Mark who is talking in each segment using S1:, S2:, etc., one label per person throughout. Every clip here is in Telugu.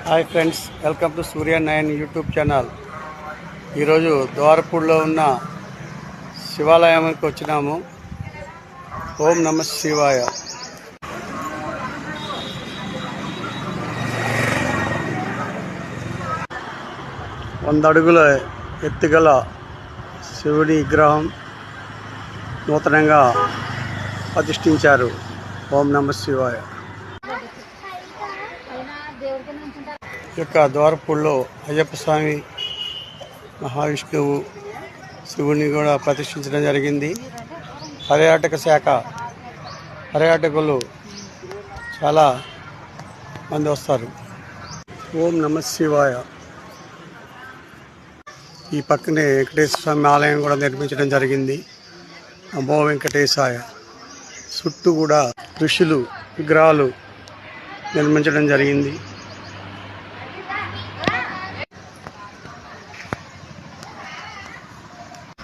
S1: Hi friends, welcome to Surya 9 YouTube channel. ఈరోజు ద్వారపూడిలో ఉన్న శివాలయానికి వచ్చినాము. ఓం నమ శివాయ. వంద అడుగుల ఎత్తుగల శివుడి విగ్రహం నూతనంగా ప్రతిష్ఠించారు. ఓం నమ శివాయ. యొక్క ద్వారపూడిలో అయ్యప్ప స్వామి, మహావిష్ణువు, శివుని కూడా ప్రతిష్ఠించడం జరిగింది. పర్యాటక శాఖ పర్యాటకులు చాలా మంది వస్తారు. ఓం నమ శివాయ. ఈ పక్కనే వెంకటేశ్వర స్వామి ఆలయం కూడా నిర్మించడం జరిగింది. నమో వెంకటేశాయ. చుట్టూ కూడా ఋషులు విగ్రహాలు నిర్మించడం జరిగింది.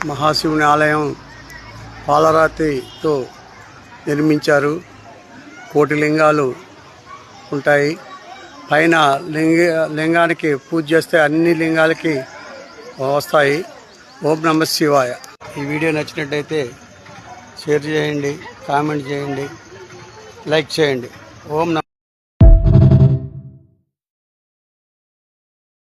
S1: మహాశివుని ఆలయం పాలరాతితో నిర్మించారు. కోటి లింగాలు ఉంటాయి. పైన లింగానికి పూజ చేస్తే అన్ని లింగాలకి వస్తాయి. ఓం నమ శివాయ. ఈ వీడియో నచ్చినట్టయితే షేర్ చేయండి, కామెంట్ చేయండి, లైక్ చేయండి. ఓం నమ